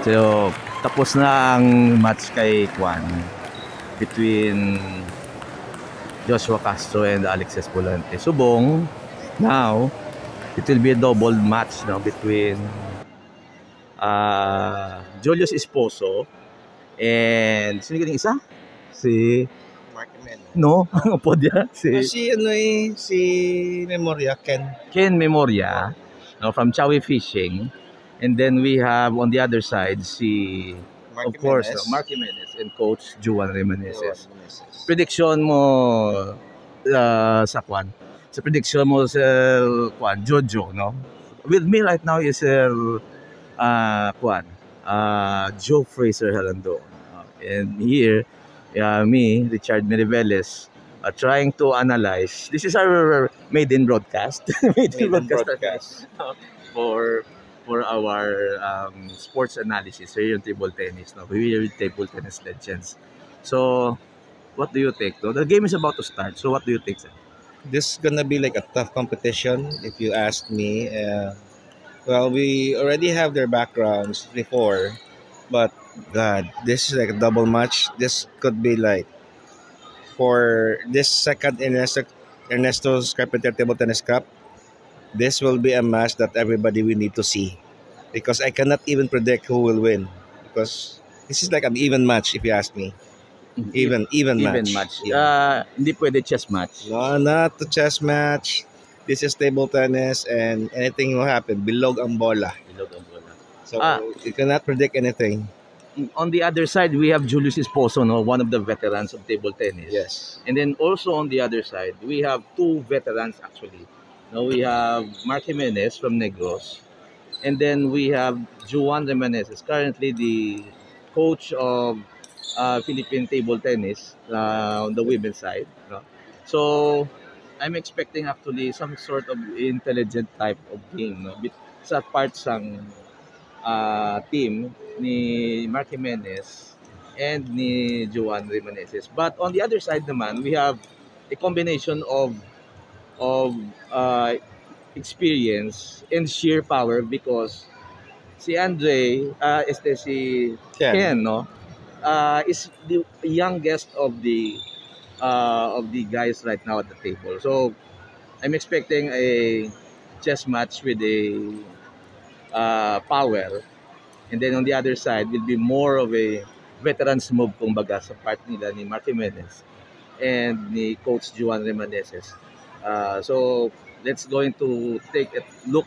So tapos na ang match kay Juan between Joshua Castro and Alex Esbolante. Subong, now it will be a double match now between Julius Esposo and sino yung isa? Si Mark Jimenez. No, ang upo dia Si Memoria, Ken Memoria, no, from Chawi Fishing. And then we have on the other side si Mark Jimenez and Coach Johan Remaneses. Prediction mo sa Kwan? Sa prediction mo sa Kwan, Jojo, no? With me right now is Kwan, Joe Fraser Halando. And here, me, Richard Meriveles, trying to analyze. This is our maiden broadcast. maiden broadcast. For our sports analysis here in table tennis. No? We are table tennis legends. So, what do you think? No? The game is about to start. So, what do you think, sir? This is gonna be like a tough competition, if you ask me. Well, we already have their backgrounds before, but God, this is like a double match. This could be like for this second Ernesto's Carpintero Table Tennis Cup. This will be a match that everybody will need to see, because I cannot even predict who will win, because this is like an even match, if you ask me. Even match. Yeah. Hindi pwede chess match. No, not the chess match. This is table tennis, and anything will happen. Bilog ang bola. So you cannot predict anything. On the other side, we have Julius Esposo, no, one of the veterans of table tennis. Yes. And then also on the other side, we have two veterans actually. Now we have Mark Jimenez from Negros, and then we have Johan Remaneses, currently the coach of Philippine table tennis on the women's side. No? So I'm expecting actually some sort of intelligent type of game, no? Sa part sang team ni Mark Jimenez and ni Johan Remaneses. But on the other side naman, we have a combination of experience and sheer power, because si Andrei, si Ken, no, is the youngest of the guys right now at the table. So I'm expecting a chess match with a power, and then on the other side will be more of a veterans move, kumbaga, sa part nila ni Mark Jimenez and ni Coach Juan Remaneses. So let's going to take a look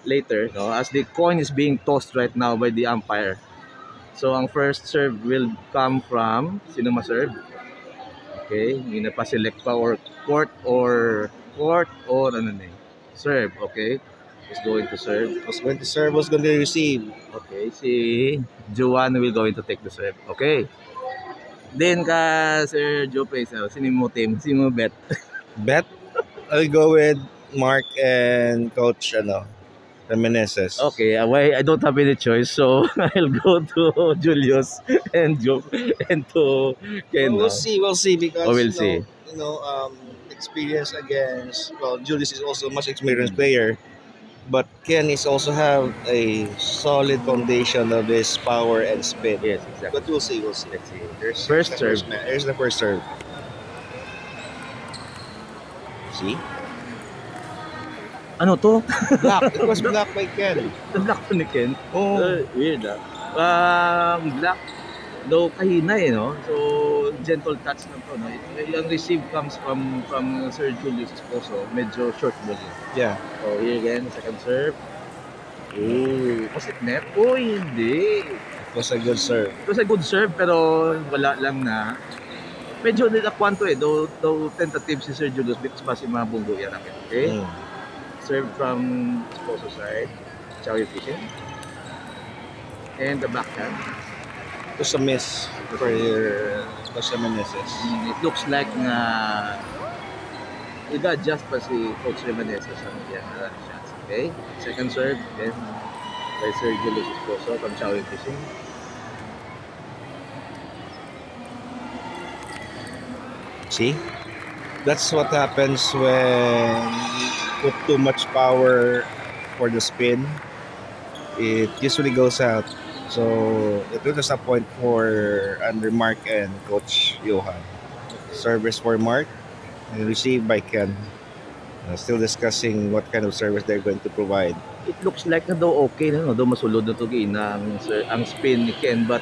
later, no, as the coin is being tossed right now by the umpire. So ang first serve will come from sino ma-serve? Okay, hindi na pa select pa, or court or ano na, serve. Okay, who's going to serve? Who's going to receive? Okay, si Johan will going to take the serve. Okay. Then ka Sir Joe Pace, sino mo team? Sino mo bet? Bet? I'll go with Mark and Coach Remaneses. Okay, I don't have any choice, so I'll go to Julius and Joe and to Ken. We'll see because we'll see. Experience against, Julius is also a much experienced player, but Ken is also have a solid foundation of his power and speed. Yes, exactly. But we'll see. Let's see. First serve. Here's the first serve. See? Ano to? Black. It was black by Ken. Black to ni Ken? Oh. Weird black. Though kahina no? So, gentle touch na to, no? Yung receive comes from Sir Julius Esposo. Medyo short ball yun. Yeah. So, here again, second serve. Ooh, was it net? Oh, hindi. It was a good serve. It was a good serve, pero wala lang na. Medyo nilakwan to though tentative si Sir Julius, because pa si mga bunggo yan namin. Okay? Serve from Esposo side. Chawi fishing. And the backhand. It was a miss for Memoria. It looks like nag-adjust pa si Coach Jimenez sa shots. Okay? Second serve. Then by Sir Julius Esposo from Chawi fishing. See? That's what happens when you put too much power for the spin. it usually goes out. So it was a point for under Mark and Coach Johan. Service for Mark and received by Ken. Still discussing what kind of service they're going to provide. It looks like na daw okay na, no? Daw masulod na to ang spin ni Ken, but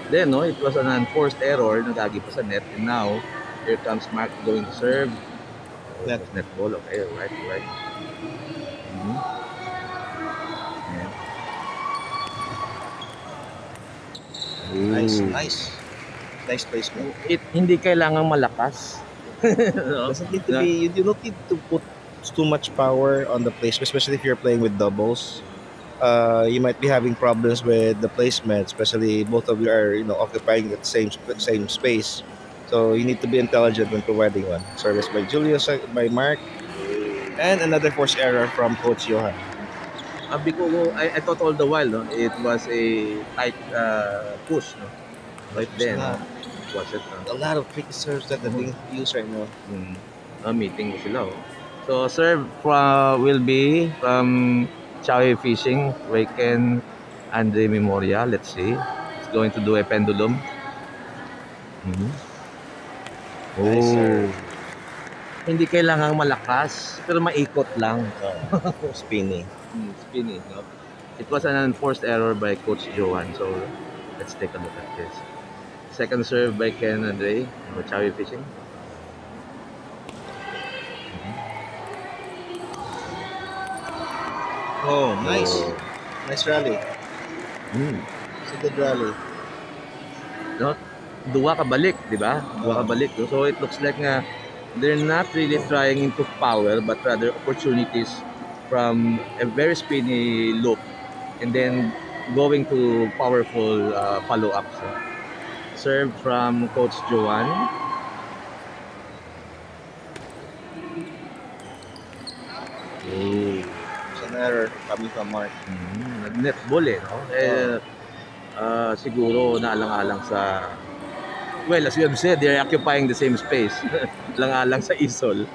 then, no, it was an unforced error, nagagi pa sa net, and now, here comes Mark going to serve. Net. Net ball, okay, right. Mm-hmm. Yeah. Nice placement. Hindi kailangang malakas. No? Doesn't need to be, you don't need to put too much power on the placement, especially if you're playing with doubles. You might be having problems with the placement, especially both of you are occupying the same space. So you need to be intelligent when providing one. Service by Julius, by Mark, and another forced error from Coach Johan. Because I thought all the while, no, it was a tight push, no? Right then, was it? A lot of tricky serves that are being used right now. Meeting mo sila. So serve will be from Chawi Fishing, Waken, Andrei Memoria. Let's see. It's going to do a pendulum. Nice, sir. Hindi kailangang malakas, pero maikot lang. Spinning. Spinning, no? It was an enforced error by Coach Johan. So let's take a look at this. Second serve by Ken Andrei for Chawi Fishing. Oh, nice. Nice rally. It's a good rally. No? Duwa ka balik, di ba? Duwa ka balik. So it looks like nga they're not really trying into power, but rather opportunities from a very spinny loop and then going to powerful follow-ups. Serve from Coach Johan. It's an error coming from Mark. Net ball no? Siguro naalang-alang sa, well, as you have said, they're occupying the same space. Lang-alang sa isol.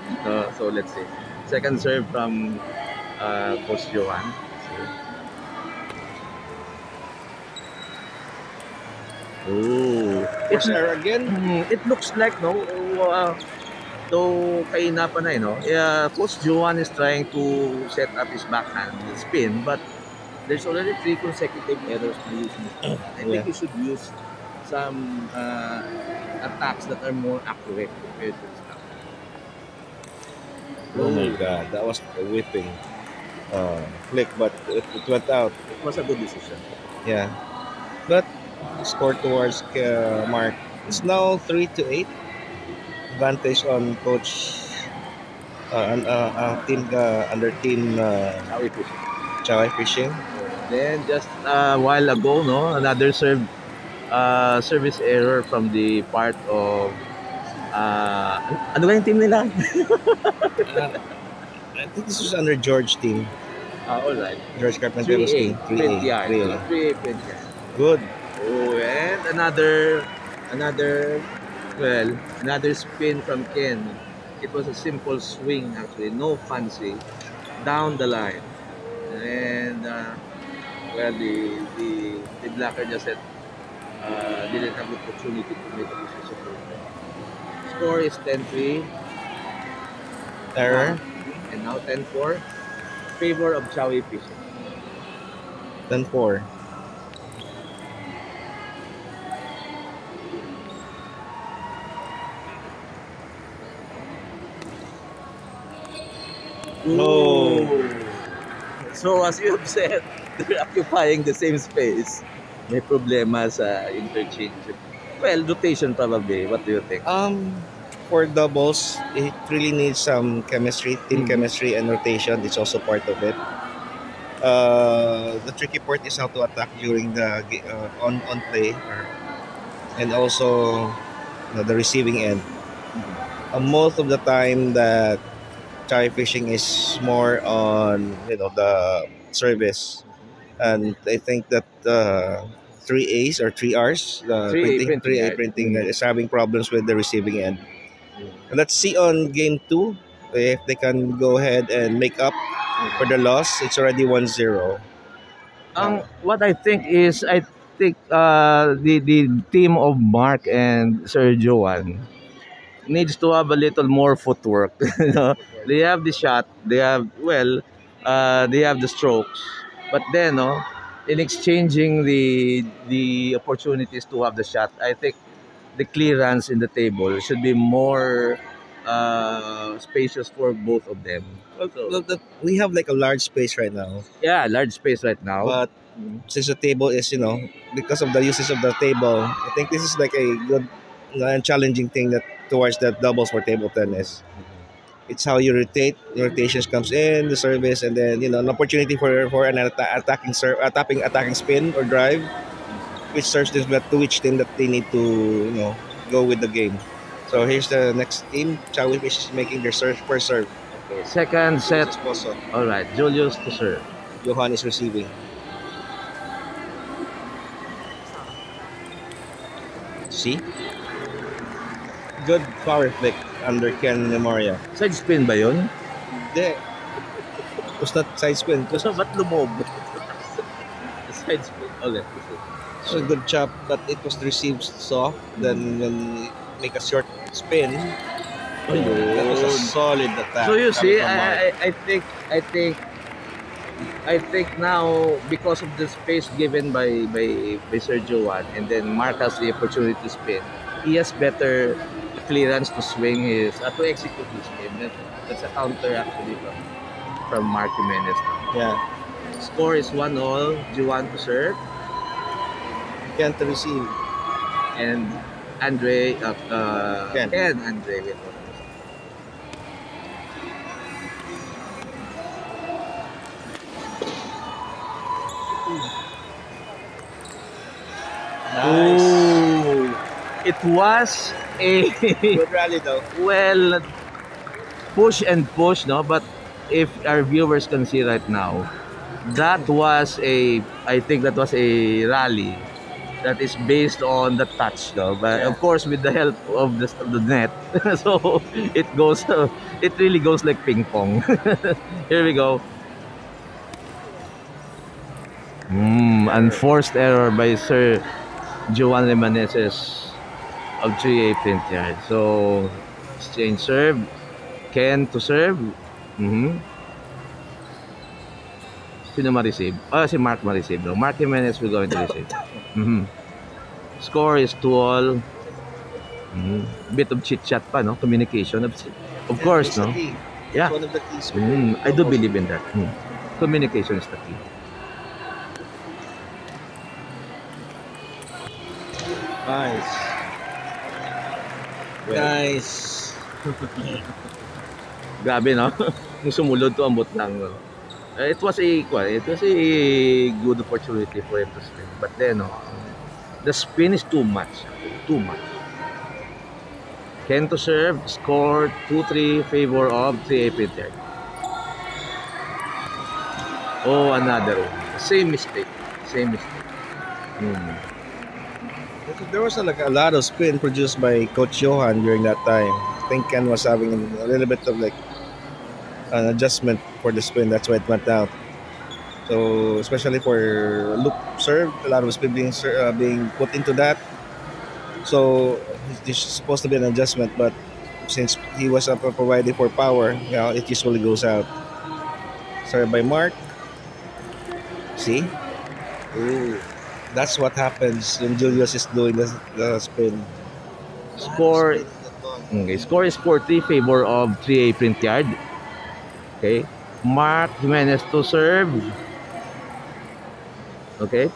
So let's see. Second serve from Coach Johan. It's error again. It looks like though kaina pa na Coach Johan is trying to set up his backhand spin, but there's already 3 consecutive errors na using it. I think you should use some attacks that are more accurate compared to this backhand. Oh my God, that was a whipping flick, but it went out. It was a good decision. Yeah, but score towards Mark. It's now 3-8. Advantage on Coach team under team Chawi Fishing. Then just a while ago, another service error from the part of ano ba yung team nila? I think this was under George team. All right. George Carpintero's team. 3A. Good. Oh, and another spin from Ken. It was a simple swing actually, no fancy, down the line, and the blocker just said didn't have the opportunity to make a decision. Score is 10-3. Error. And now 10-4. Favor of Chawi Fishing. 10-4. No. So as you have said, they're occupying the same space. May problema sa interchange. Well, rotation probably. What do you think? For doubles, it really needs some chemistry, team chemistry, and rotation. It's also part of it. The tricky part is how to attack during the on play, and also the receiving end. Most of the time that Chawi Fishing is more on the service, and I think that 3As or 3Rs, the 3A printing is having problems with the receiving end. Let's see on game 2 if they can go ahead and make up for the loss. It's already 1-0. What I think is, I think the team of Mark and Sir Johan needs to have a little more footwork. You know, they have the shot, they have the strokes, but then, no, in exchanging the opportunities to have the shot, I think the clearance in the table should be more spacious for both of them. So, We have like a large space right now, yeah, large space right now. but since the table is, because of the usage of the table, I think this is like a good and challenging thing that towards that doubles for table tennis. It's how you rotate. The rotations comes in the service, and then an opportunity for an attacking serve, attacking spin or drive, which serves this but to which team that they need to go with the game. So here's the next team. Chawi is making their serve first serve. Okay, second set. Esposo. All right, Julius to serve. Johan is receiving. See? Good power flick under Ken Memoria. Side spin ba yun? Hindi. It was not side spin. Gusto ba't lumob? Side spin. Okay. It's a good chop, but it was received soft. Then when you make a short spin, that was a solid attack. So you see, coming from Mark. I think now, because of the space given by Sir Johan, and then Mark has the opportunity to spin, he has better clearance to swing to execute his spin. That's a counter actually from Mark Jimenez. Yeah. Score is 1-all. Johan to serve, Can't receive. and Andrei, Ken. Andrei with Nice. Ooh, it was a Good rally though. well, push and push, no? But if our viewers can see right now, I think that was a rally that is based on the touch, no? But Yeah. of course, with the help of the net, so it really goes like ping pong. Here we go. Unforced error by Sir Johan Remaneses of 3A PrintYard. So, exchange serve. Ken to serve. Sino ma-receive? Si Mark ma-receive. No? Mark Jimenez will going to receive. Score is 2-all. Bit of chit-chat pa, no? Communication. Of course, no? Yeah. It's one of the keys. I do believe in that. Communication is the key. Nice. Well, Nice. grabe, no? Yung sumulod to ambot lang. No? It was a good opportunity for him to spin. But then, no, the spin is too much. Too much. Ken to serve, score 2-3 favor of 3A PrintYard. Oh, another one. Same mistake. There was a lot of spin produced by Coach Johan during that time. I think Ken was having a little bit of an adjustment for the spin. That's why it went out. So especially for loop serve, a lot of spin being put into that. So this is supposed to be an adjustment, but since he was providing for power, it usually goes out. Served by Mark. See? Ooh. That's what happens when Julius is doing the spin. Score is 40 favor of 3A PrintYard. Okay. Mark Jimenez to serve. Okay.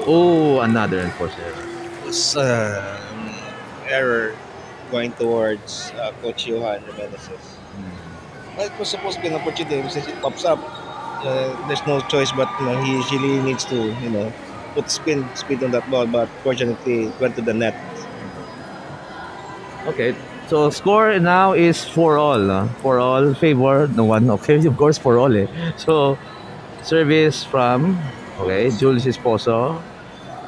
Oh, another enforcer. It's error going towards Coach Johan Remaneses. Well, it was supposed to be an opportunity since it pops up. There's no choice, but he usually needs to put speed on that ball. But fortunately, it went to the net. Okay, so score now is 4-all. 4-all favor no one. Okay, of course 4-all. So service from Julius Esposo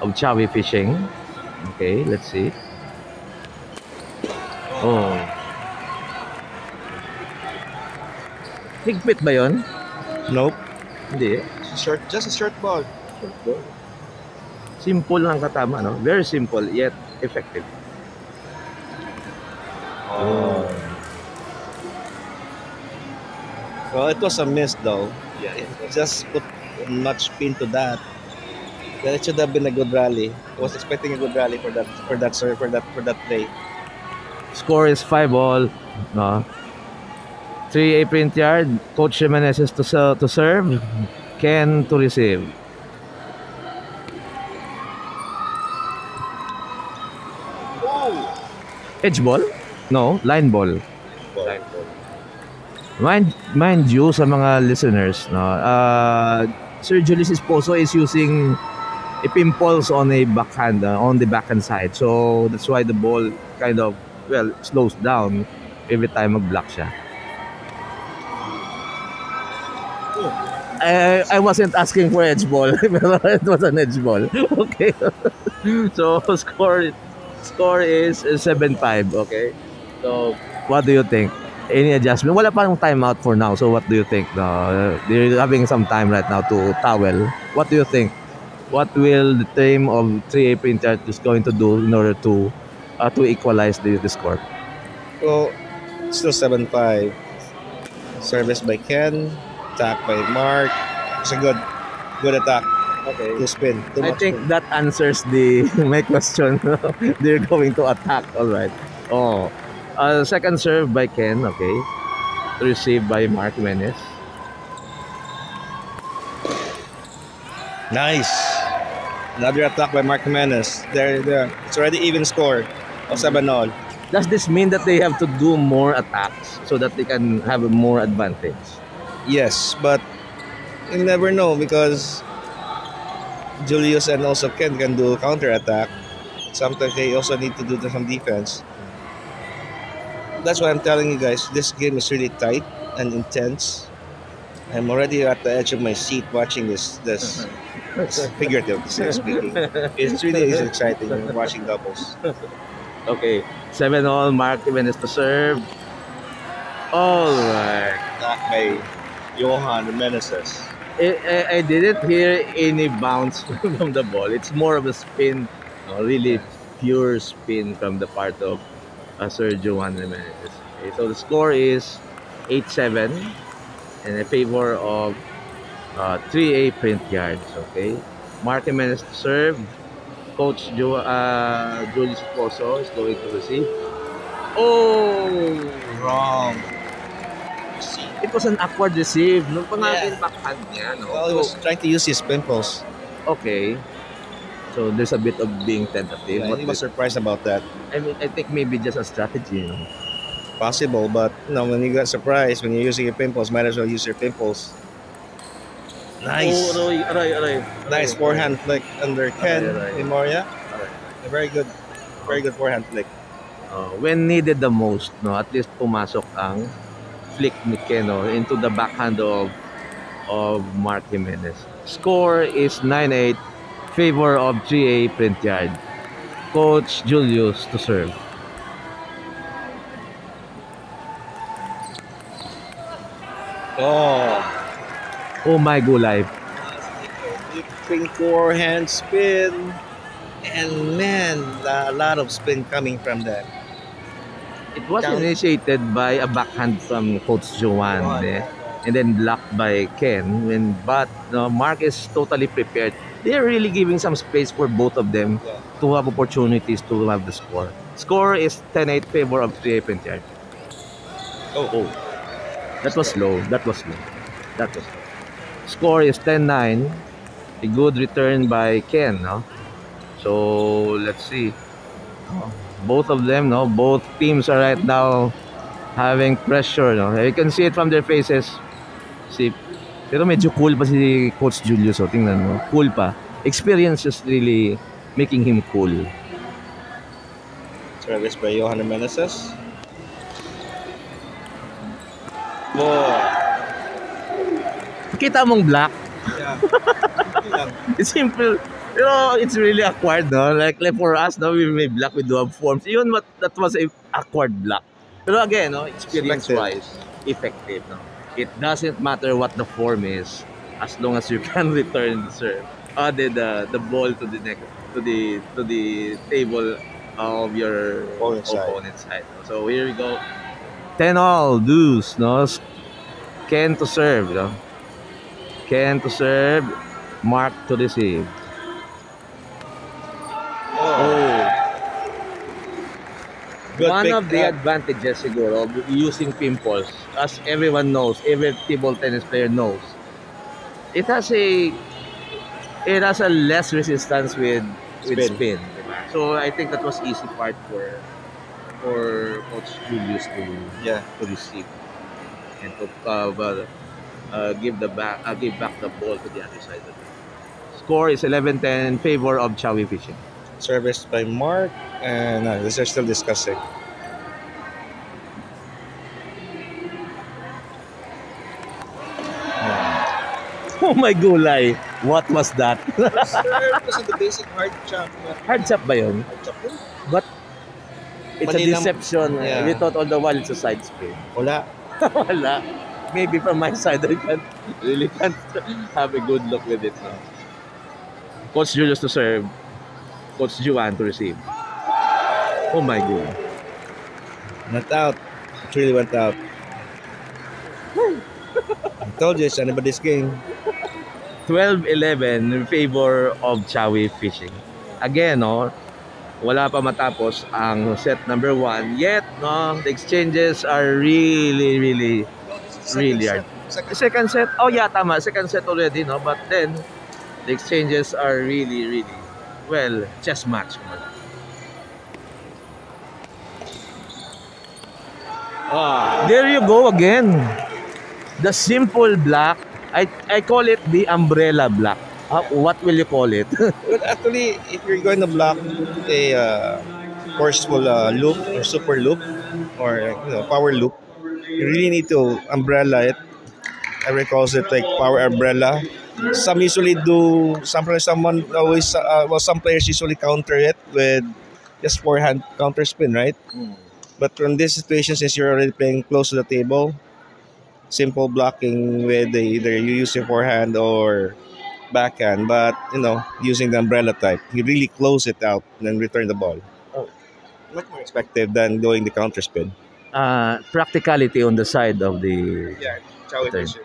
of Chawi Fishing. Okay, let's see. Oh. Higpit ba yun? Nope. Hindi. Just a short ball. Simple lang katama, no? Very simple, yet effective. Oh. Well, it was a miss though. Yeah. If you just put much spin to that, then it should have been a good rally. I was expecting a good rally for that play. Score is 5-all. No? 3A PrintYard. Coach Jimenez is to serve. Ken to receive. Edge ball? No, line ball. Mind you sa mga listeners, no, Sir Julius Esposo is using a pimples on a backhand, on the backhand side. So that's why the ball kind of, well, slows down every time mag-block siya. I wasn't asking for edge ball, pero it was an edge ball. Okay. So score is 7-5, okay? So what do you think? Any adjustment? Wala pa ng timeout for now. So what do you think? They're having some time right now to towel. What do you think? What will the team of 3A PrintYard is going to do in order to equalize the score? Well, still 7-5. Service by Ken, attack by Mark. It's a good attack. Okay. To spin. I think that answers my question. They're going to attack. All right. Oh. Second serve by Ken, okay. Received by Mark Jimenez. Nice. Another attack by Mark Jimenez. There. It's already even score of 7-all. Does this mean that they have to do more attacks so that they can have a more advantage? Yes, but you never know because Julius and also Ken can do counter attack. Sometimes they also need to do some defense. That's why I'm telling you guys, this game is really tight and intense. I'm already at the edge of my seat watching this figurative speaking. It's really exciting watching doubles. Okay, 7-all. Mark Jimenez to serve. All right. Attack by Johan Remaneses. I didn't hear any bounce from the ball. It's more of a spin, really pure spin from the part of Sir Johan Memoria. Okay, so the score is 8-7 in favor of 3A PrintYard. Okay, Mark Jimenez to serve. Coach Julius Esposo is going to receive. Oh, Wrong. it was an awkward receive. Nung pangalan backhand niya, no? Well, he was trying to use his pimples. Okay. So there's a bit of being tentative. Yeah, he was surprised about that. I mean, I think maybe just a strategy, you know. Possible, but when you got surprised, when you're using your pimples, might as well use your pimples. Nice. Oh, aray. Nice forehand flick under Ken Memoria. A very good forehand flick. When needed the most, no, at least pumasok ang flick ni Ken, no, into the backhand of Mark Jimenez. Score is 9-8. Favor of 3A PrintYard. Coach Julius to serve. Oh my gulay. Swing forehand spin. And man, a lot of spin coming from that. It was initiated by a backhand from Coach Johan, and then blocked by Ken. But Mark is totally prepared. They're really giving some space for both of them to have opportunities to have the score. Score is 10-8 favor of 3A PrintYard. Oh. That was slow. Score is 10-9. A good return by Ken, no? So let's see. Both of them, no? Both teams are right now having pressure, no? You can see it from their faces. See, pero medyo cool pa si Coach Julius, tingnan mo. Cool pa. Experience is really making him cool. Service by Johan Remaneses. Kita mong black? Yeah. It's simple. It's really awkward, no? Like for us, no, we may black, we do have forms. Even that was a awkward black. Pero again, no, experience-wise, effective, no? It doesn't matter what the form is, as long as you can return the serve, the ball to the next to the table of your opponent's side. So here we go. 10 all, deuce, no? Ken to serve, no? Ken to serve, Mark to receive. Oh. One of the advantages siguro of using pimples, as everyone knows, every table tennis player knows, it has a less resistance with spin. So I think that was easy part for Coach Julius to receive and to give back the ball to the other side of it. Score is 11-10 in favor of Chawi Fishing. Service by Mark, and this are still discussing. Oh my gulay! What was that? Kasi the basic hard chop. Hard chop ba yun? Hard chop yun. But it's a deception. Yeah. We thought all the while it's a side spin. Wala. Wala. Maybe from my side, I really can't have a good look with it now. Coach Julius to serve. Coach Johan to receive. Oh my God. Went out. It really went out. I told you it's anybody's game. 12-11 in favor of Chawi Fishing. Again, no, wala pa matapos ang set number 1. Yet, no, the exchanges are really hard. Second set? Oh yeah, tama. Second set already, no? But then, the exchanges are really, well, chess match. There you go again. The simple block. I call it the umbrella block. What will you call it? But actually, if you're going to block a forceful loop or super loop or power loop, you really need to umbrella it. Everyone calls it like power umbrella. Some usually do. Some players usually counter it with just forehand counter spin, right? But from this situation, since you're already playing close to the table, simple blocking with either you use your forehand or backhand, but using the umbrella type, you really close it out and then return the ball. Much more effective than doing the counter spin. Practicality on the side of the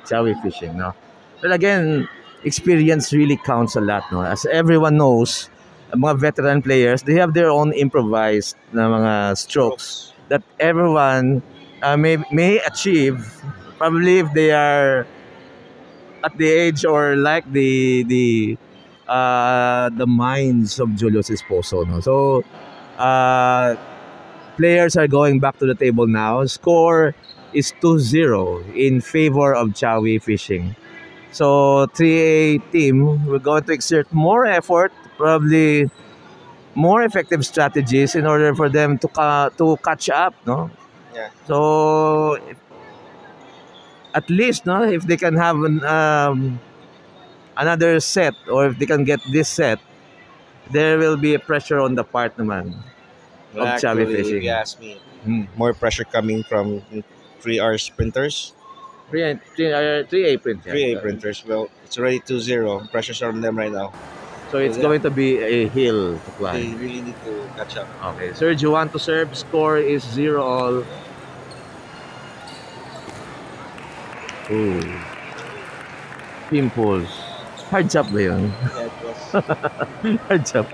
Chawi Fishing, no? But again, experience really counts a lot, no? As everyone knows, mga veteran players, they have their own improvised na mga strokes that everyone may achieve, probably if they are at the age or like the minds of Julius Esposo, no? So players are going back to the table now. Score is 2-0 in favor of Chawi Fishing. So 3A team, we're going to exert more effort, probably more effective strategies in order for them to catch up, no? Yeah. So at least, no, if they can have another set, or if they can get this set, there will be a pressure on the part naman of Chawi Fishing. If you ask me, more pressure coming from 3R sprinters. 3A print. 3A printers. Well, it's already 2-0. Pressure's on them right now. So it's going to be a hill to climb. They really need to catch up. Okay, Serge, you want to serve. Score is 0-all. Ooh. Pimples. Hard chop ba yun? Yeah, it was. Hard chop.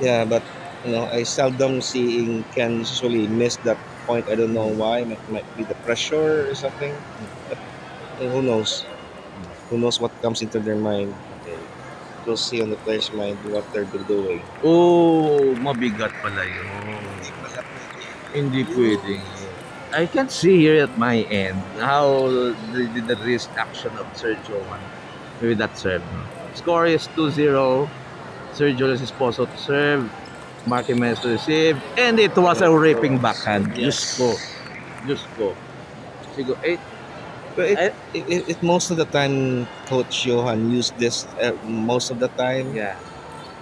Yeah, but I seldom seeing Ken usually miss that point. I don't know why. Might be the pressure or something. But who knows? Who knows what comes into their mind? We'll see on the player's mind what they're doing. Oh, mabigat pala yun. Hindi pwedeng. I can see here at my end how the wrist action of Sir Johan with that serve. Score is 2-0. Sir Julius Esposo to serve. Mark Jimenez to receive. And it was a ripping backhand. Yes. Just go. Sigo 8. But it most of the time, Coach Johan used this most of the time. Yeah.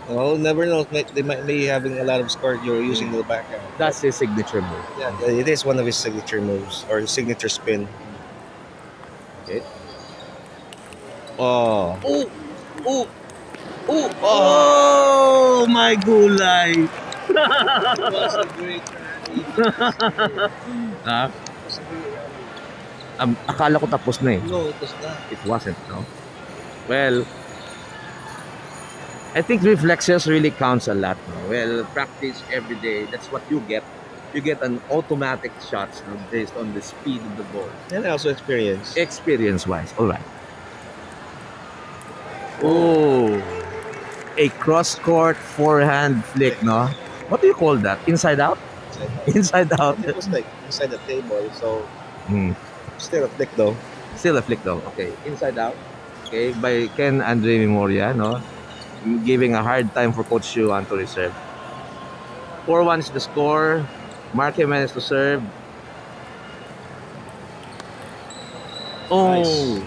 Well, never know. They might be having a lot of score. You're using the backhand. That's his signature move. Yeah, it is one of his signature moves or signature spin. Okay. Oh. Oh! Oh! Oh! Oh. Oh! My gulay! It was a great rally. Ah, It was a great rally. akala ko tapos na eh. No, it was not. It wasn't, no? Well, I think reflexes really counts a lot. No? Well, practice every day. That's what you get. You get an automatic shots, no, based on the speed of the ball. And also experience. Experience-wise, all right. Oh, a cross-court forehand flick, no? What do you call that? Inside out? Inside out. Inside out. It was like inside the table, so Hmm. still a flick though. Still a flick though. Okay, inside out. Okay, by Ken Andrei Memoria, no? Giving a hard time for Coach Johan to reserve. 4-1 is the score. Mark Jimenez to serve. Oh! Nice.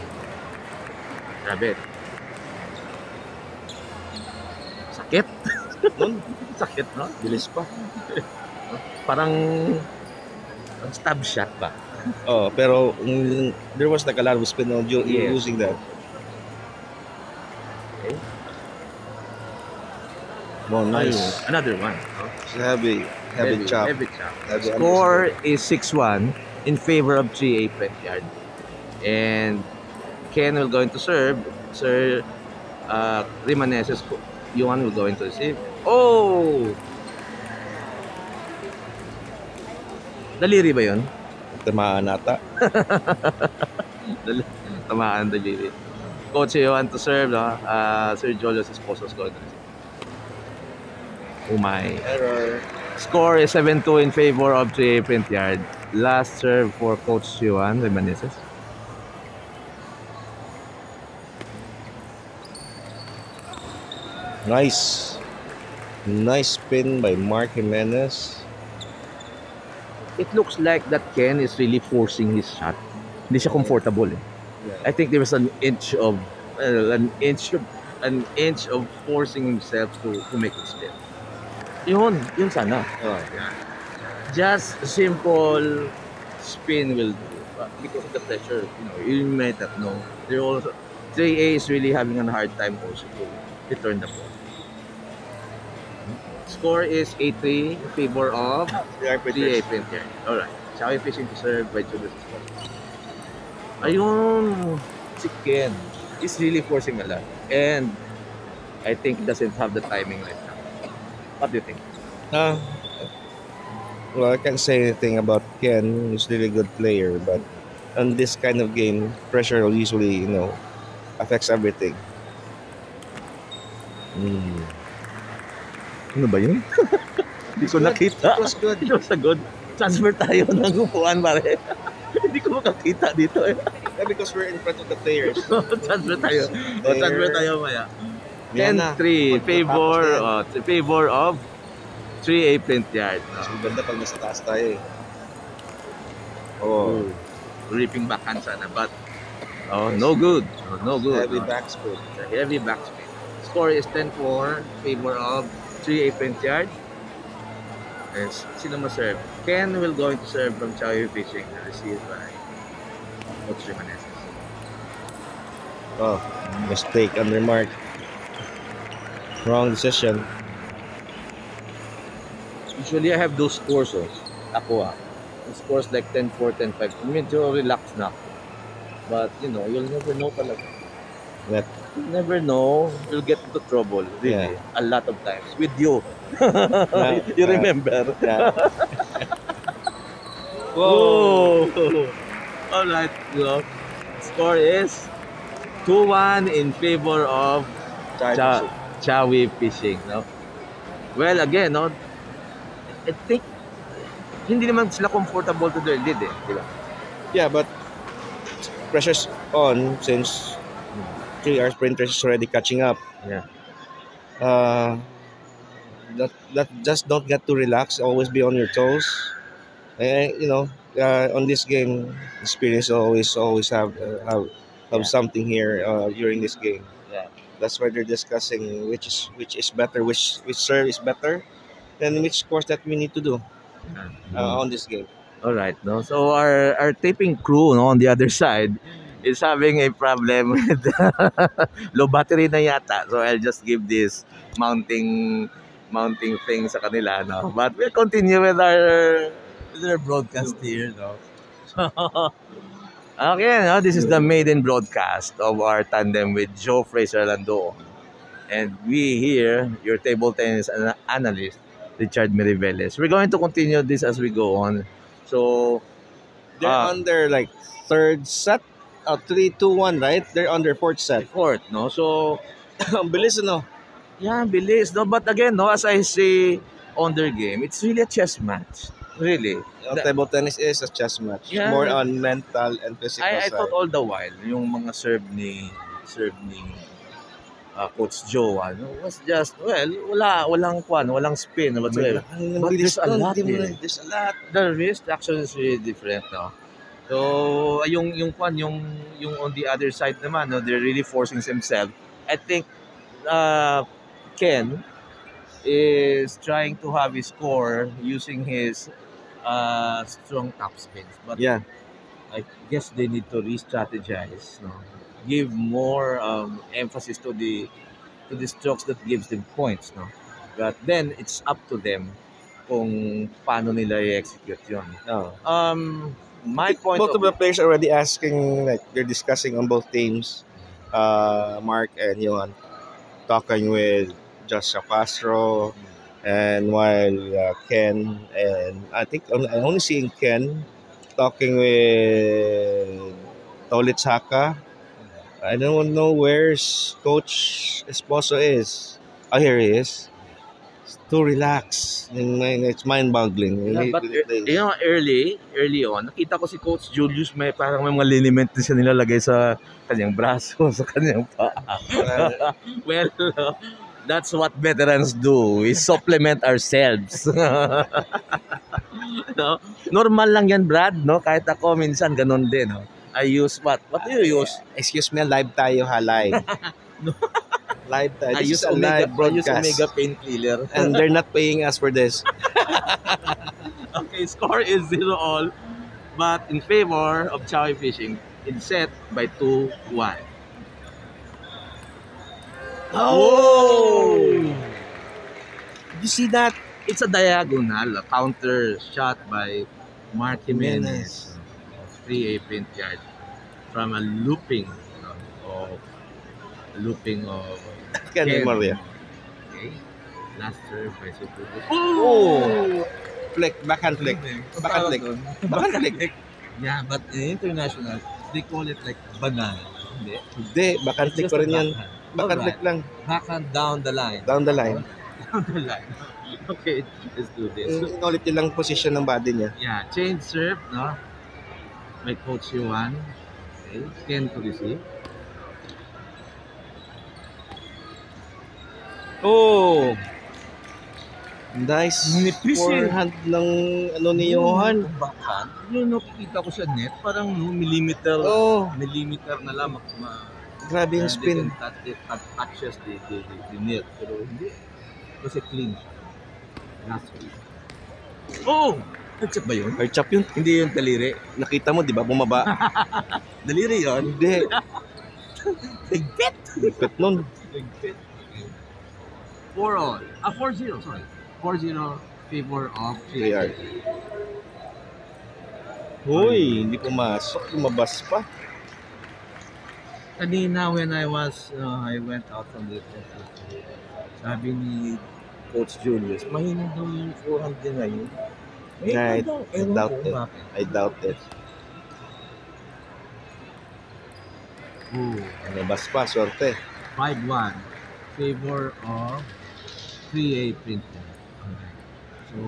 Grabe. Sakit. Nun, Sakit, no? bilis pa. Parang stab shot ba? Oh, pero there was like a lot of spin on Yes. using that. Okay. Oh, nice. Ayun, another one. No? It's heavy chop. Heavy chop. Heavy Score is 6-1 in favor of 3A PrintYard. And Ken will go into serve. Sir Remaneses, Johan will go into receive. Oh! Daliri ba yun? Tamaan nata. Tamaan daliri. Coach Johan to serve, no? Sir Julius Esposo is going to receive. Oh my. Error. Score is 7-2 in favor of 3A PrintYard. Last serve for Coach Johan Remaneses. Nice. Nice spin by Mark Jimenez. It looks like that Ken is really forcing his shot. Hindi siya comfortable eh. I think there was an inch of forcing himself to make it spin. Yun sana. Oh. Just a simple spin will do. But because of the pressure, you might not know. They're also 3A is really having a hard time also to return the ball. Score is 8-3 in favor of 3A PrintYard. Alright. Chawi fishing to serve by Julius. Ayun. Si Ken is really forcing a lot. And I think he doesn't have the timing right now. What do you think? Well, I can't say anything about Ken. He's a really good player, but on this kind of game, pressure will usually, affects everything. Ano ba yun? Hindi ko nakita. It was good. It was a good. Transfer tayo ng upuan, pare. Hindi ko makakita dito eh. Yeah, because we're in front of the players. Transfer tayo. Transfer tayo maya. Yan na. 10-3 favor of 3A PrintYard. Mas maganda pag nasa taas tayo eh. Oh. Ripping backhand sana, but no good. No good. Heavy backspin. Heavy backspin. Score is 10-4 favor of 3A PrintYard. And sino ma-serve? Ken will going to serve from Chawi Fishing and receive by Coach Jimenez. Oh, mistake on remark. Wrong decision. Usually I have those scores. Ako scores like 10-4, 10-5. Medyo relax na ako. But you'll never know talaga. That. You never know. You'll get into trouble. Really. Yeah. A lot of times. With you. You Yeah. remember? Yeah. Whoa! Alright, score is 2-1 in favor of Chawi Fishing. No? Well, again, I think hindi naman sila comfortable to their lead eh. Diba? Yeah, but pressure's on since 3 hours sprinters is already catching up. Yeah. That just don't get too relaxed. Always be on your toes. On this game, experience always have something here during this game. Yeah. That's why they're discussing which is better, which serve is better, and which course that we need to do on this game. Alright, no. So our taping crew on the other side is having a problem with low battery na yata. So I'll just give this mounting thing sa kanila, no? But we'll continue with our broadcast here, no? Okay, no? This is the maiden broadcast of our tandem with Joe Fraser Lando. And we here, your table tennis analyst, Richard Meriveles. We're going to continue this as we go on. So, They're on their like third set. 3-2-1, right? They're on their fourth set. fourth, no? So, Ang bilis, no? yeah, bilis, no? But again, no, as I say on their game, it's really a chess match. Really. Table tennis is a chess match. Yeah. More on mental and physical I side. thought all the while, yung mga serve ni Coach Johan, was just, well, walang spin whatsoever. But there's a lot here. There's a lot. The wrist action is really different, no? So, yung on the other side naman, no, they're really forcing themselves. I think Ken is trying to have his score using his strong top spins. But Yeah. I guess they need to re-strategize, no? Give more emphasis to the strokes that gives them points, no? But then it's up to them kung paano nila i-execute yun. No. My point Both of the players are already asking, like they're discussing on both teams. Mark and Johan talking with Joshua Castro, and while Ken and I think I'm only seeing Ken talking with Tolitz Haka. I don't know where's Coach Esposo is. Oh, here he is. It's too relaxed. It's mind-boggling. Yeah, but early on, nakita ko si Coach Julius may parang may mga liniment na siya nilalagay sa kanyang braso, sa kanyang paa. Well, that's what veterans do. We supplement ourselves. No? Normal lang yan, Brad, no? Kahit ako minsan ganun din, no? I use what? What do you use? Excuse me, live tayo ha, live. Live tayo. I This use is a live I use broadcast. Omega painkiller. And they're not paying us for this. Okay, score is 0-all, but in favor of Chawi Fishing, it's set by 2-1. Oh! You see that? It's a diagonal, a counter shot by Mark Jimenez. 3A PrintYard from a looping of Ken Ken. Memoria. Okay. Last serve by Julius. Oh! Flick, backhand flick. Backhand flick. Backhand flick. Yeah, but in international, they call it like banana. Hindi. Hindi, backhand flick Just pa a rin yan. backhand. Backhand flick lang. Backhand down the line. Down the line. Down the line. Okay, let's do this. Inulit yun lang position ng body niya. Yeah, change serve, no? By Coach Johan. Okay, Ken to receive. Oh! Nice Nipis forehand ng ano ni Johan. Backhand. Yung nakikita ko sa net, parang millimeter, Oh, millimeter na lang. grabe yung spin. It touches the net. Pero hindi. Kasi clean. Last one. Oh! Nag-chop ba yun? Or chop yun. Hindi yung daliri. Nakita mo, di ba? Bumaba. Daliri yun? Hindi. Higpit! Lipit nun. Higpit. 4-all. 4-0, sorry. 4-0 favor of PrintYard. Hoy, hindi pumasok. Lumabas pa. Kanina when I went out from the sabi ni Coach Julius, mahina daw yung 400 na yun. I doubt it. I doubt it. Lumabas pa, sorte. 5-1 favor of 3A PrintYard. Okay. So,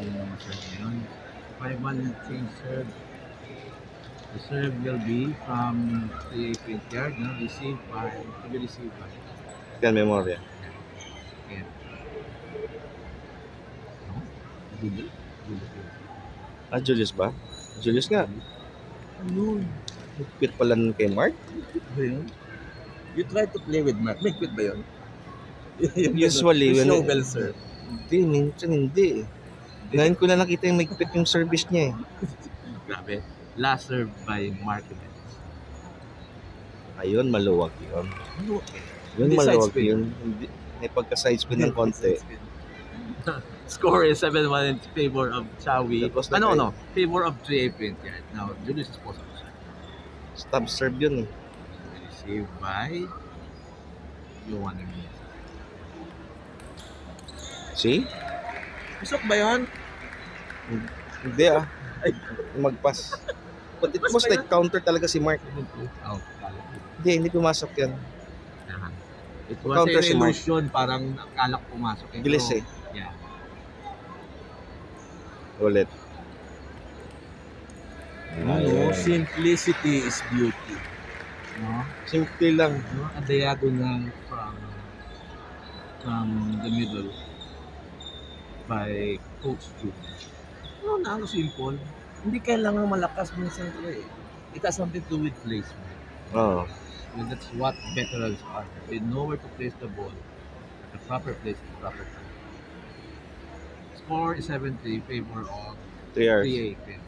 yun naman siya ngayon. 5-1 and change serve. The serve will be from 3A PrintYard, no? To be received by Ken Memoria. Ken. No? Julius. Julius ba? Julius nga. Ano? Quit pala nun kay Mark. Ba yun? You try to play with Mark. May quit ba yun? Usually, yung when Nobel serve. Hindi, minsan hindi. Ngayon ko na nakita yung may quit yung service niya eh. Grabe. Last serve by Mark Jimenez. Ayun, maluwag yun. Okay. Yun, Hindi side maluwag spin. yun. Hindi, may pagka-side spin ng konti. Score is 7-1 in favor of Chawi. That was like No. Favor of 3A PrintYard. Now, Julius Esposo. Stab serve yun eh. Received by Johan. See? Pusok ba yun? Hindi ah. Mag-pass. But it was like counter talaga si Mark. Oh, Hindi pumasok yan. it was Counter an si Mark. illusion. Parang akala ko pumasok. Bilis eh. Yeah. Ulit. No, simplicity is beauty. No? Simple lang. No? A diagonal from the middle by Coach Julius. No, simple. Hindi kailangan malakas minsan ito eh. It has something to do with placement. Oh. And that's what veterans are. They know where to place the ball at the proper place at the proper time. Score is 7-3 favor of 3 hours. 3-8.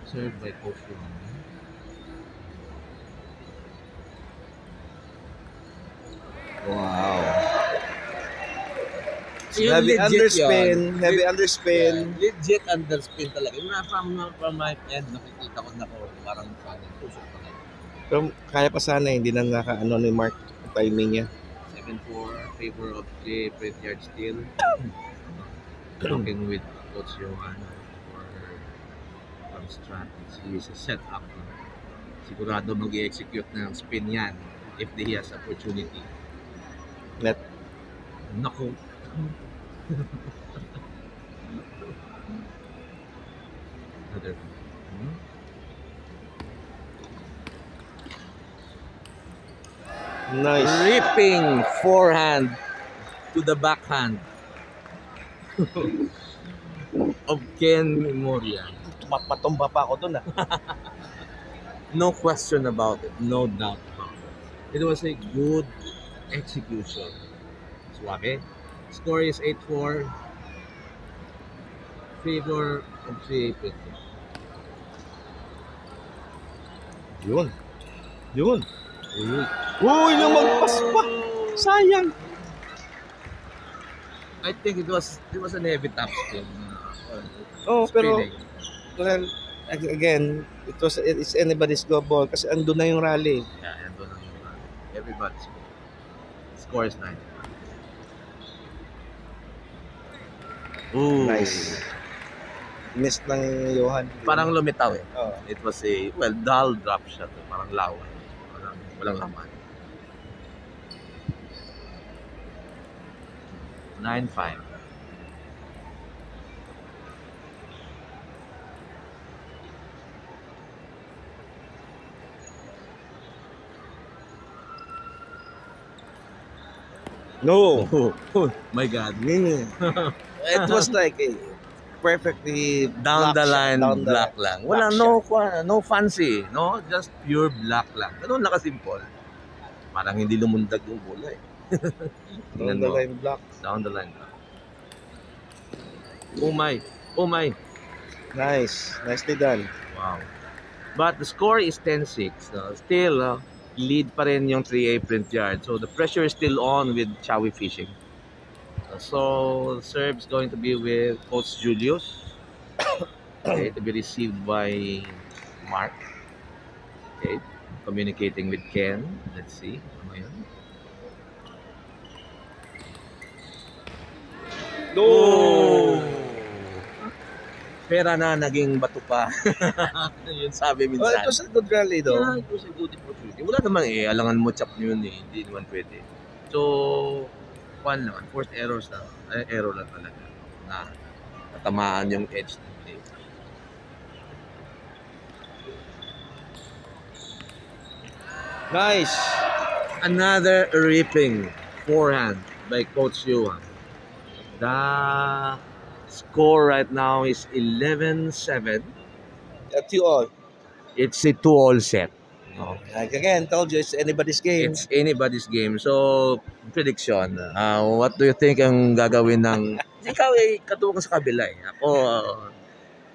Served by Coach Juhan. Wow. Yun, Heavy legit underspin. yun. Heavy underspin. Yeah, legit underspin talaga. Yung from my end, nakikita ko na ko parang tusok pa na. Pero kaya pa sana hindi na naka-ano ni Mark ang timing niya. 7-4 favor of the PrintYard still. Talking with Coach Johan for strategy sa setup. Sigurado mag-i-execute ng spin yan if he has opportunity. Net. Naku. Another. Nice. Ripping forehand to the backhand of Ken Memoria. Matumba pa ako dun ah. No question about it. No doubt about it. It was a good execution. Suave. Score is 8-4. Favor of 3A PrintYard. Yun. Yun. Uy, lumagpas pa. Sayang. I think it was an heavy top spin. Oh, pero Spinning. well, again, it's anybody's go ball kasi andun na yung rally. Yeah, and doon ang everybody's goal. Score is 9. Ooh. Nice. Missed ng Johan. Parang lumitaw eh. Oh. It was a, dull drop shot. Parang lawan. Parang walang laman. 9-5. No. Oh my God. It was like a perfectly Down the black line, shot, down the black lang. Wala, no fancy. No? Just pure black lang. Ganun nakasimple. Parang hindi lumundag yung bola eh. down the line black. Down the line black. Oh my. Oh my. Nice. Nicely done. Wow. But the score is 10-6. Still, lead pa rin yung 3A PrintYard. So the pressure is still on with Chawi Fishing. So serve is going to be with Coach Julius. Okay, to be received by Mark. Okay, communicating with Ken. Let's see. Ano yun? No. Pera na naging bato pa. Yun sabi minsan. Oh, it was a good rally though. Yeah, it was a good opportunity. Wala naman eh, alangan mo chop yun eh. Hindi naman pwede. So, naman, forced errors na, error lang talaga. Na natamaan yung edge ng play. Nice. Another ripping forehand by Coach Johan. The score right now is 11-7. At you all. It's a 2-all set. Oh, like again, told you it's anybody's game. It's anybody's game. So, prediction. What do you think ang gagawin ng... Ikaw ay katuwang sa kabila eh. Ako,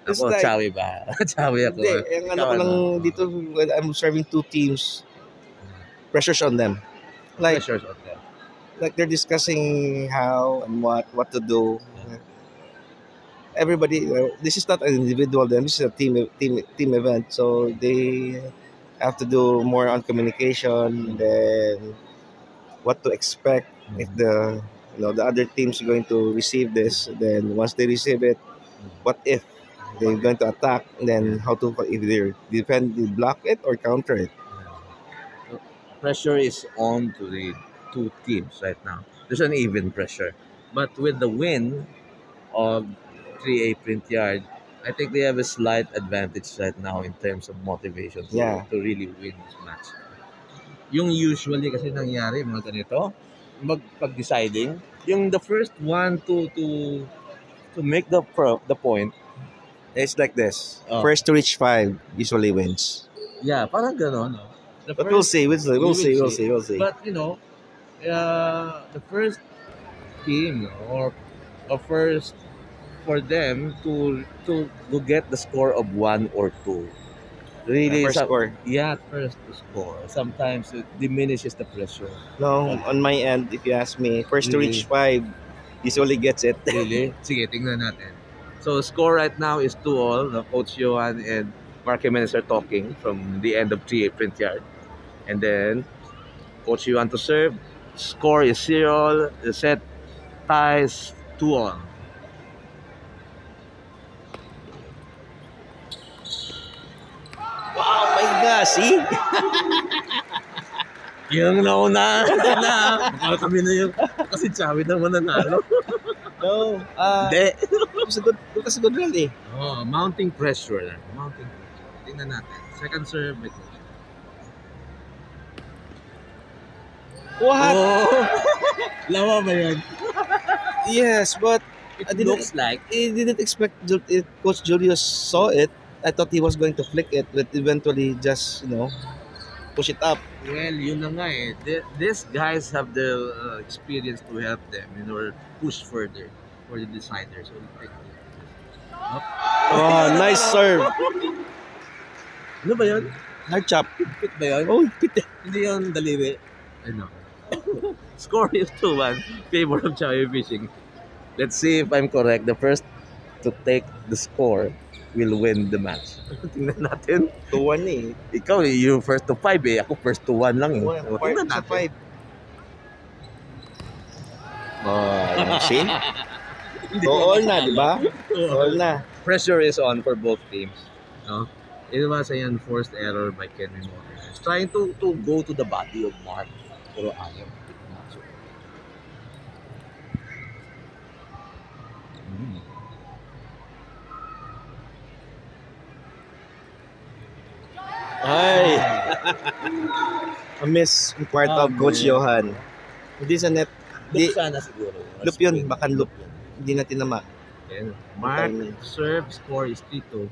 It's Ako, like, Chawi ba? Chawi ako. hindi, yung ano Ikaw ko ano? lang dito, when I'm serving two teams, pressures on them. Like, Pressures on them. like they're discussing how and what to do. Everybody, this is not an individual. Then this is a team event. So they have to do more on communication. Then what to expect if the other teams are going to receive this. Then once they receive it, what if they're going to attack? Then how to if they defend, they block it or counter it. Pressure is on to the two teams right now. There's an even pressure. But with the win of 3A PrintYard, I think they have a slight advantage right now in terms of motivation Yeah. to really win this match. Yung usually kasi nangyari mga ganito, pag-deciding, yung the first one to make the point. It's like this. Oh. First to reach 5 usually wins. Yeah, parang gano'n. No? The But we'll see. We'll will see. But the first team or first for them to get the score of 1 or 2. Really, First score. Yeah, first to score. Sometimes it diminishes the pressure. No, on my end, if you ask me, first to Really? reach 5 usually gets it. Really? Sige, tingnan natin. So, score right now is 2-all. No? Coach Johan and Mark Jimenez are talking from the end of 3A PrintYard. And then, Coach Johan to serve. Score is 0. The set ties 2-all. Wow, my God, see? Yung nauna na. Baka kami na yung kasi Chawi naman nanalo. No. Hindi. It was a good rally. Oh, mounting pressure na. Mounting pressure. Tingnan natin. Second serve by Coach. What? Oh! Lawa ba yun? Yes, but It looks like. I didn't expect Coach Julius saw it. I thought he was going to flick it, but eventually just, push it up. Well, yun na nga eh. These guys have the experience to help them in order to push further for the deciders. So, Oh, nice serve. ano ba yun? Hard chop. Pit ba yun? Oh, pit. Hindi yun daliwi. Ano? Score is 2-1 favor of Chawi Fishing. Let's see if I'm correct. The first to take the score will win the match. Tingnan natin. 2-1 eh. Ikaw, yung first to 5 eh. Ako first to 1 lang eh. O, tingnan Sa natin. 5. Oh, see? All na, di ba? All na. Pressure is on for both teams. No? It was an enforced error by Ken Memoria. He's trying to go to the body of Mark. Pero ayaw. Ay! A miss in part of Coach Johan. Hindi sa net. Loop sana siguro. Loop yun, baka loop. Hindi na tinama. Okay. Mark, serve, score is 3-2.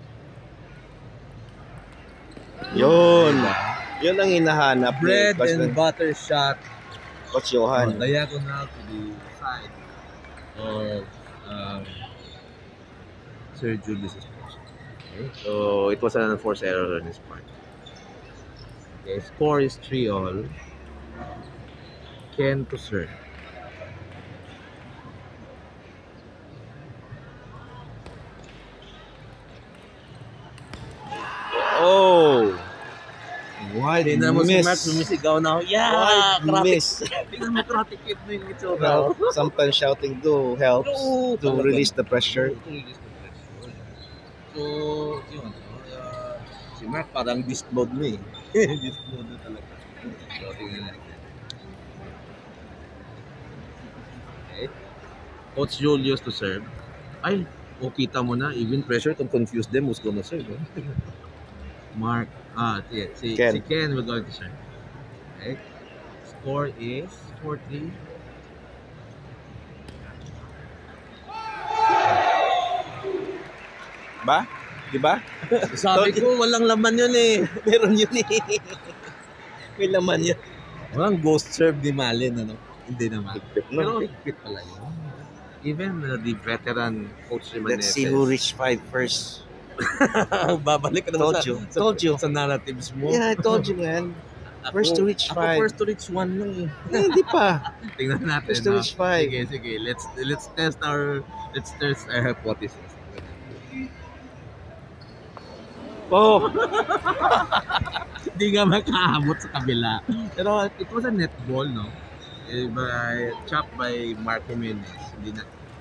Yun. Yun ang hinahanap. Bread ni and butter shot. Coach Johan. Diagonal to the side of Sir Julius Esposo. Okay. So it was an enforced error on his part. Okay, score is 3-all. Ken to serve. Oh! Wide Tingnan mo si miss. Mark, sumisigaw na. Yeah! Wide miss. Tingnan mo, kratikit mo yung itsura. Well, sometimes shouting to helps Oo, to talaga. release the pressure. To release the pressure. So, yun. Si Mark parang beast mode mo eh. Beast mode mo talaga. So, tingnan natin. Okay. Coach Julius to serve. Ay, kita mo na. Even pressure can confuse them who's gonna serve. Eh? Mark, si Ken will go to serve. Okay. Score is 4-3. Ba? Di ba? Sabi ko, walang laman yun eh. Meron yun eh. May laman yun. Walang ghost serve ni Malin, ano? Hindi naman. Higpit, no? Pero higpit pala yun. Even the veteran coach Remaneses. Let's see who reached 5 first. Babalik ka naman Told you. sa narratives mo. Yeah, I told you, man. First to reach 5. Ako first to reach 1 lang eh. Hindi pa. Tingnan natin. First to reach 5. Sige. Let's test our hypothesis. Oh. Hindi nga makaabot sa kabila. Pero it was a net ball, no? Chopped by Mark Jimenez.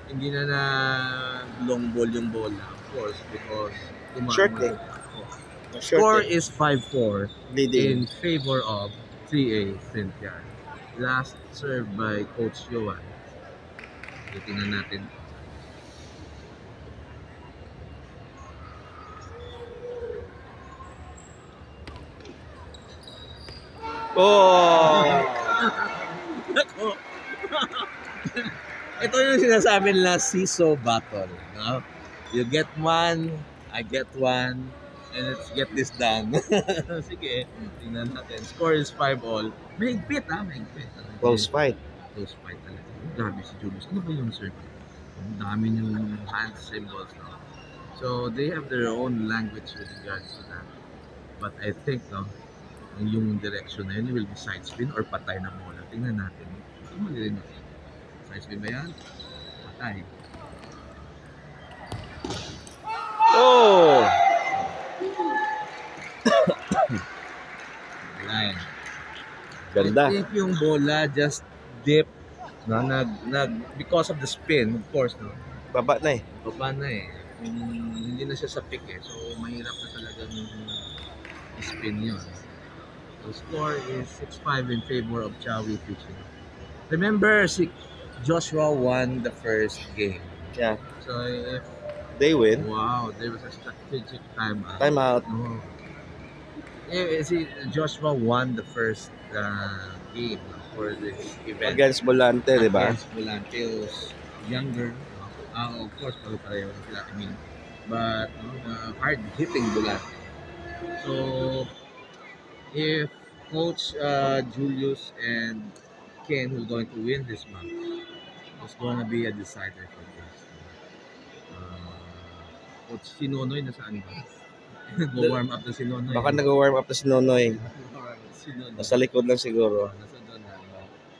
Hindi na long ball yung bola, of course, because Short eh. Score is 5-4 leading in favor of 3A PrintYard. Last served by Coach Johan. Tingnan natin. Oh! Ito yung sinasabi nila seesaw battle. No? You get one, I get one, and let's get this done. Sige, tingnan natin. Score is 5-all. Mahigpit ha, mahigpit. Close fight. Close fight talaga. Grabe si Julius. Ano ba yung serve? Ang dami yung hand symbols. No? So, they have their own language with regards to that. But I think, no, yung direction na yun will be side spin or patay na bola. Tingnan natin. Ito mali rin. Side spin ba yan? Patay. Oh! Line. Ganda. I think yung bola just dip na because of the spin, of course, no. Baba na eh. Baba na eh. Hindi na siya sa pick eh. So mahirap na talagang spin yun. The score is 6-5 in favor of Chawi pitching. Remember, si Joshua won the first game. Yeah. So if they win, wow, there was a strategic timeout. Timeout. Oh. Si Joshua won the first game for this event. Against Volante, di ba? Against Volante, was younger. Of course, pareho na sila. I mean, but hard-hitting Volante. So, if Coach Julius and Ken who's going to win this match, it's going to be a decider for this. Coach Sinonoy nasaan ba? Nag-warm up na si Nonoy. Baka nag-warm up na si Nonoy. Nasa likod lang siguro.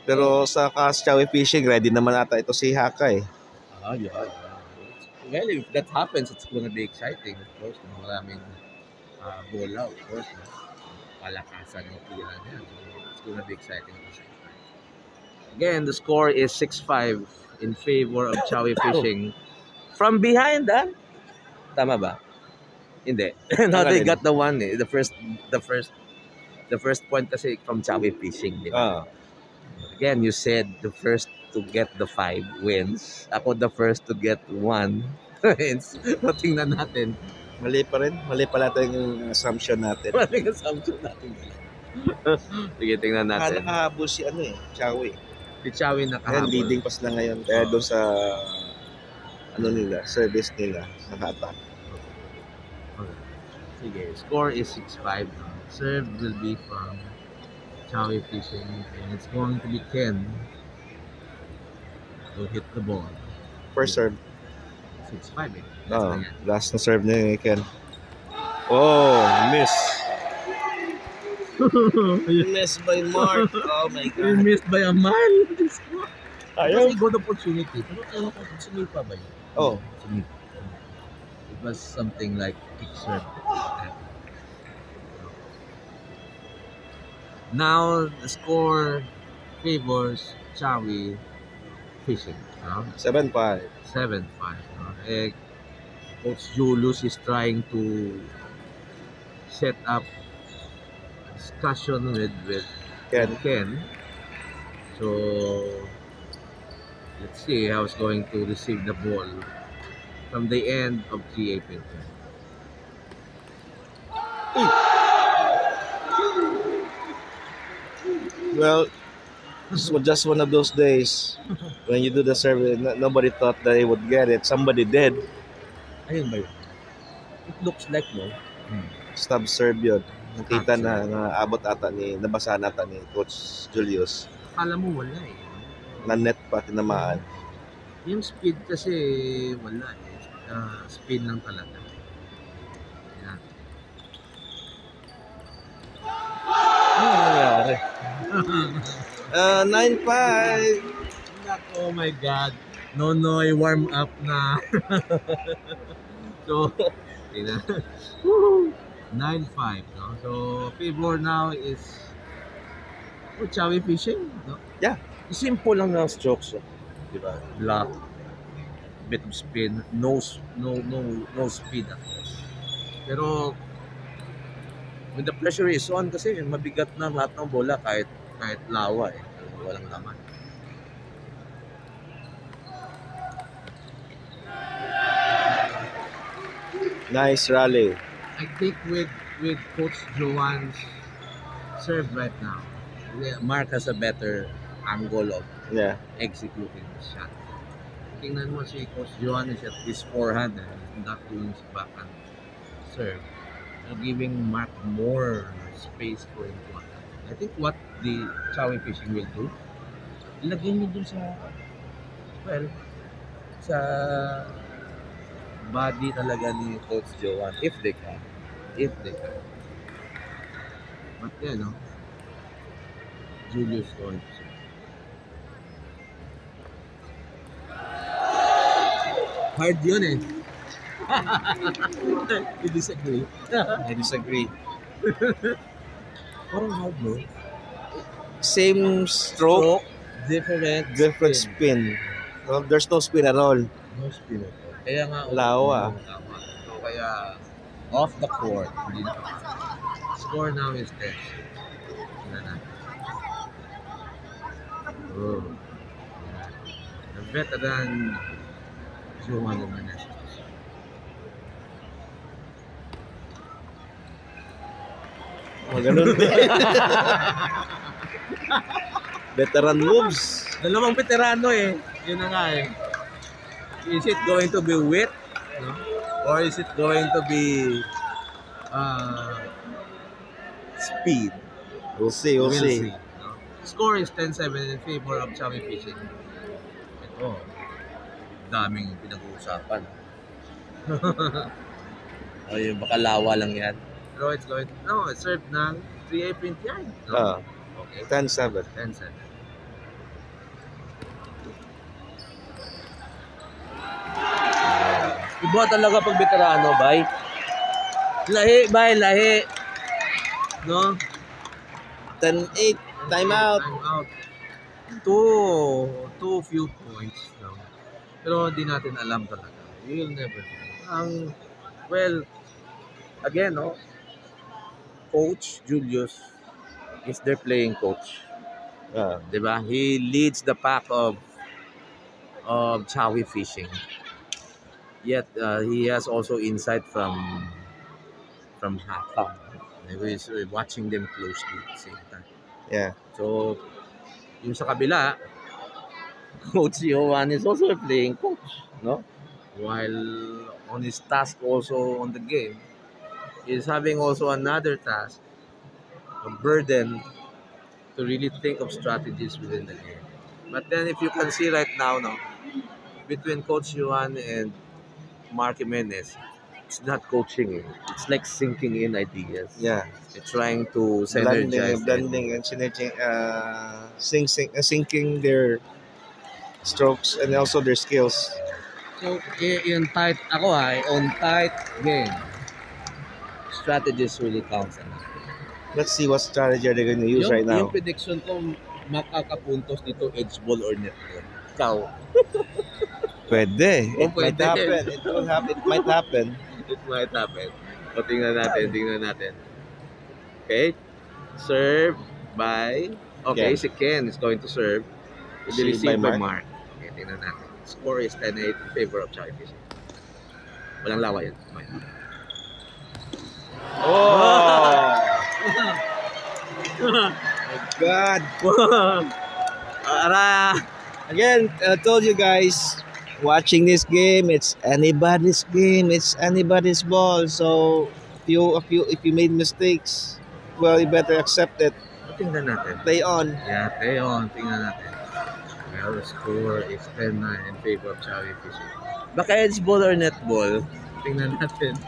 Pero sa Chawi Fishing, ready naman ata ito si Haka eh. Yeah. Well, if that happens, it's going to be exciting. Of course, maraming bola, of course. Palakasan ng tira niya. So, it's going to be exciting. Again, the score is 6-5 in favor of Chawi Fishing. From behind, Tama ba? Hindi. No, they got the one eh. The first point kasi from Chawi Fishing, di ba? Again, you said the first to get the 5 wins. Ako the first to get 1 wins. So, tingnan natin. Mali pa rin. Mali pala yung assumption natin. Mali yung assumption natin. Sige, tingnan natin. Nakahabol si Chawi. Si Chawi nakahabol. Ayan, leading pass na ngayon. Kaya doon sa service nila, naka-attack. Sige, score is 6-5. Serve will be from Chawi Fishing, and it's going to be Ken to hit the ball. First serve. 6-5 eh. Last na serve niya Ken. Oh, miss. Missed by Mark. Oh my God. You missed by a mile. Ayaw. It was a good opportunity. Pero ewan ko, sumipa ba yun? Oh. Sumipa. It was something like kick serve. Now, the score favors Chawi Fishing. 7-5. 7-5. Coach Julius is trying to set up a discussion with Ken. So, let's see how he's going to receive the ball from the end of 3A Pinter. Well, this was just one of those days when you do the survey, nobody thought that they would get it. Somebody did. Ayun ba yun? It looks like, no? Stab serve yun. Nakita na abot ata nabasa ata ni Coach Julius. Akala mo wala eh. Na net pa, tinamaan. Yung speed kasi wala eh. Speed lang talaga. 9-5. Oh my God. Nonoy, warm up na. So, tingnan. 9-5. No? So, favor now is Chawi fishing. No? Yeah. Simple lang ng strokes. Diba? Block, bit of spin, no speed at all. Pero, when the pressure is on kasi mabigat na lahat ng bola kahit lawa eh. Walang laman. Nice rally. I think with Coach Johan's serve right now, Mark has a better angle of executing the shot. Tingnan mo si Coach Johan is at his forehand and not doing his backhand serve. So giving Mark more space for him to attack. I think what the Chawi fishing will do, ilagay niyo dun sa body talaga ni Coach Johan if they can. But yeah, no? Julius going to say. Hard yun eh. You disagree? I disagree. Parang hard, no? Same stroke, different spin. Well, there's no spin at all. No spin at all. Kaya nga, lawa. So, kaya, off the court. Score now is 10. Oh. The veteran Johan Remaneses. Ganun din. Veteran moves. Dalawang veterano eh. Yun na nga eh. Is it going to be wit? No? Or is it going to be speed? We'll see. No? Score is 10-7 in favor of Chawi fishing. Ito, daming pinag-uusapan. Ay, baka lawa lang yan. Pero it's served ng 3A PrintYard. No? Okay. 10-7. Iba talaga pag veterano, bay. Lahi. No? 10-8. Time out. Two few points. No? Pero di natin alam talaga. You'll never know. Well, again, no? Coach Julius is their playing coach. Diba? He leads the pack of Chawi fishing. Yet he has also insight from Hakam. He's watching them closely at the same time. Yeah. So, yung sa kabila, Coach Johan is also a playing coach, no? While on his task also on the game, is having also another task, a burden to really think of strategies within the game. But then if you can see right now, no, between Coach Johan and Mark Jimenez, it's not coaching. It's like sinking in ideas. Yeah. They're trying to synergize. Blending and synergy, syncing their strokes and also their skills. So, on tight game, strategies really counts. Let's see what strategy are they going to use right now. Yung prediction ko, makakapuntos dito, edge ball or net ball. Ikaw. Pwede. It might happen. It might happen. So, tingnan natin. Okay. Serve by... Okay, si Ken is going to serve. It will be received by Mark. Okay, tingnan natin. Score is 10-8 in favor of Chawi fishing. Walang lawa yan. Oh! My God. Again, I told you guys, watching this game, it's anybody's game. It's anybody's ball. So if you made mistakes, well, you better accept it. Tingnan natin. Play on. Yeah, play on. Tingnan natin. Well, the score is 10-9 in favor of Chawi fishing. Baka edge ball or net ball. Tingnan natin.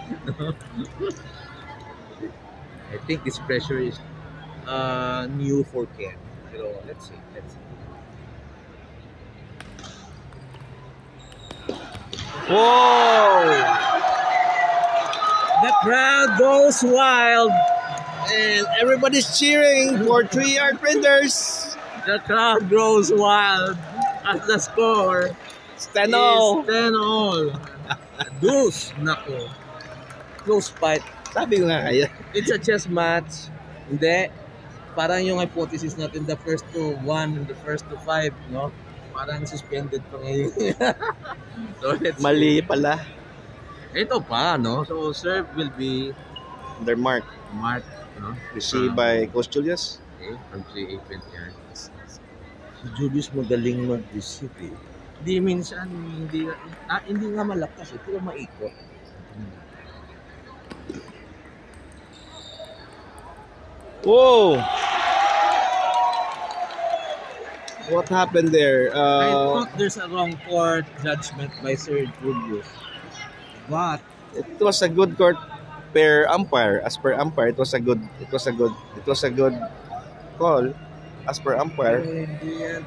I think this pressure is new for Ken. Pero let's see, let's see. Whoa! The crowd goes wild. And everybody's cheering for 3-yard printers. The crowd grows wild as the score It's 10-0. is 10-all. Deuce, nako. Close fight. Sabi ko nga kaya. It's a chess match. Hindi. Parang yung hypothesis natin, the first to 1 and the first to 5, no? Parang suspended pa ngayon. So Mali pala. Ito pa, no? So serve will be Their mark. marked, no? Received by Coach Julius. Okay, from 3 PrintYard. Si Julius magaling mag-receive eh. Hindi minsan, hindi nga malakas eh, pero maikot. Whoa! What happened there? I thought there's a wrong court judgment by Sir Julius. But It was a good court per umpire. As per umpire, it was a good call. As per umpire,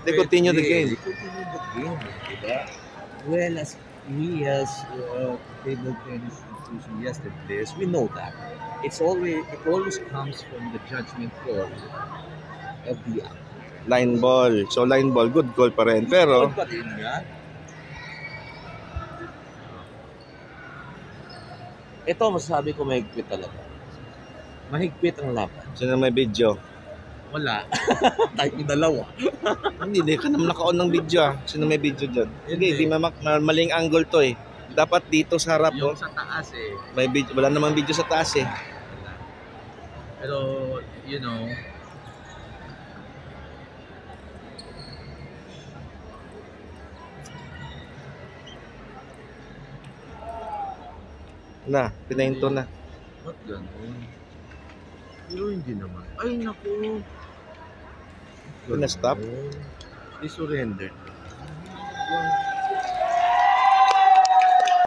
they continue the game. They continue the game, diba? Well, as we as table tennis institution yesterday players, we know that it always comes from the judgment call of the umpire. Line ball. So line ball, good goal pa rin. Pero Good pa din yan. Ito, masasabi ko mahigpit talaga. Mahigpit ang laban. sino may video? Wala. Tayo dalawa. Hindi ka naman naka-on ng video. Sino may video dyan? Hindi, di maling angle to eh. Dapat dito sa harap. Yung sa taas eh. May video, wala namang video sa taas eh. Pero, you know, Na, pinahinto na. ba't ganun? Pero hindi naman. Ay, naku. Pina-stop? I-surrender.